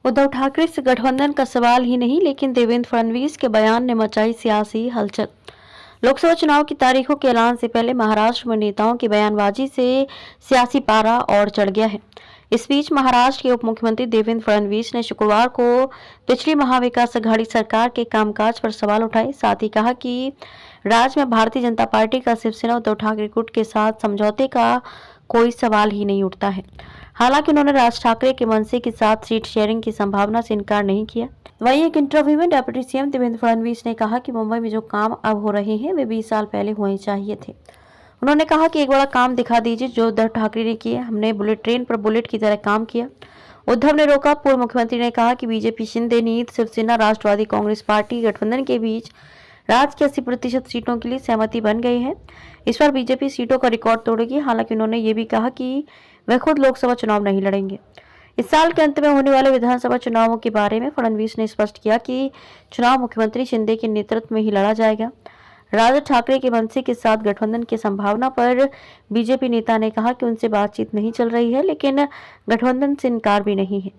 उद्धव ठाकरे से गठबंधन का सवाल ही नहीं, लेकिन देवेंद्र फडणवीस के बयान ने मचाई सियासी हलचल। लोकसभा चुनाव की तारीखों के ऐलान से पहले महाराष्ट्र में नेताओं की बयानबाजी से सियासी पारा और चढ़ गया है। इस बीच महाराष्ट्र के उप मुख्यमंत्री देवेंद्र फडणवीस ने शुक्रवार को पिछली महाविकास अघाड़ी सरकार के कामकाज पर सवाल उठाए। साथ ही कहा कि राज्य में भारतीय जनता पार्टी का शिवसेना उद्धव ठाकरे गुट के साथ समझौते का कोई सवाल ही नहीं उठता है। हालांकि उन्होंने राज ठाकरे के मनसे के साथ सीट शेयरिंग की संभावना से इनकार नहीं किया। वहीं एक इंटरव्यू में डिप्टी सीएम देवेंद्र फडणवीस ने कहा कि मुंबई में जो काम अब हो रहे हैं वे 20 साल पहले होने चाहिए थे। उन्होंने कहा कि एक बड़ा काम दिखा दीजिए जो उद्धव ठाकरे ने किया। हमने बुलेट ट्रेन पर बुलेट की तरह काम किया। उद्धव ने रोका। पूर्व मुख्यमंत्री ने कहा कि बीजेपी शिंदे नीत शिवसेना राष्ट्रवादी कांग्रेस पार्टी गठबंधन के बीच राज्य की 80% सीटों के लिए सहमति बन गई है। इस बार बीजेपी सीटों का रिकॉर्ड तोड़ेगी। हालांकि उन्होंने ये भी कहा कि वह खुद लोकसभा चुनाव नहीं लड़ेंगे। इस साल के अंत में होने वाले विधानसभा चुनावों के बारे में फडणवीस ने स्पष्ट किया कि चुनाव मुख्यमंत्री शिंदे के नेतृत्व में ही लड़ा जाएगा। राज ठाकरे के मनसे के साथ गठबंधन की संभावना पर बीजेपी नेता ने कहा कि उनसे बातचीत नहीं चल रही है, लेकिन गठबंधन से इनकार भी नहीं है।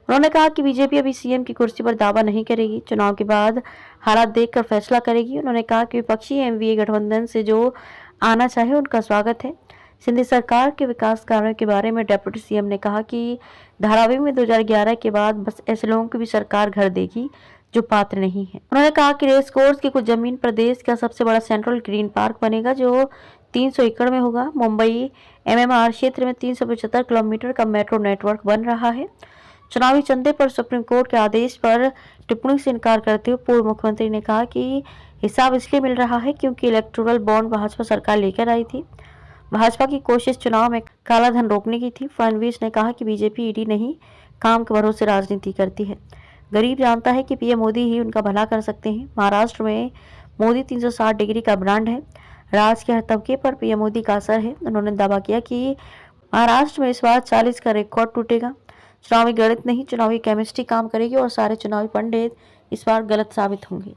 उन्होंने कहा कि बीजेपी अभी सीएम की कुर्सी पर दावा नहीं करेगी, चुनाव के बाद हालात देखकर फैसला करेगी। उन्होंने कहा कि विपक्षी एमवीए गठबंधन से जो आना चाहे उनका स्वागत है। सिंधी सरकार के विकास कार्यों के बारे में डिप्टी सीएम ने कहा कि धारावी में 2011 के बाद बस ऐसे लोगों की भी सरकार घर देगी जो पात्र नहीं है। उन्होंने कहा कि रेस कोर्स की कुछ जमीन प्रदेश का सबसे बड़ा सेंट्रल ग्रीन पार्क बनेगा जो 300 एकड़ में होगा। मुंबई एमएमआर क्षेत्र में 375 किलोमीटर का मेट्रो नेटवर्क बन रहा है। चुनावी चंदे पर सुप्रीम कोर्ट के आदेश पर टिप्पणी से इनकार करते हुए पूर्व मुख्यमंत्री ने कहा कि हिसाब इसलिए मिल रहा है क्योंकि इलेक्टोरल बॉन्ड भाजपा सरकार लेकर आई थी। भाजपा की कोशिश चुनाव में काला धन रोकने की थी। फडणवीस ने कहा कि बीजेपी ईडी नहीं, काम के भरोसे राजनीति करती है। गरीब जानता है कि पीएम मोदी ही उनका भला कर सकते हैं। महाराष्ट्र में मोदी 360 डिग्री का ब्रांड है। राज्य के हर तबके पर पीएम मोदी का असर है। उन्होंने दावा किया कि महाराष्ट्र में इस बार 40 का रिकॉर्ड टूटेगा। चुनावी गणित नहीं, चुनावी केमिस्ट्री काम करेगी और सारे चुनावी पंडित इस बार गलत साबित होंगे।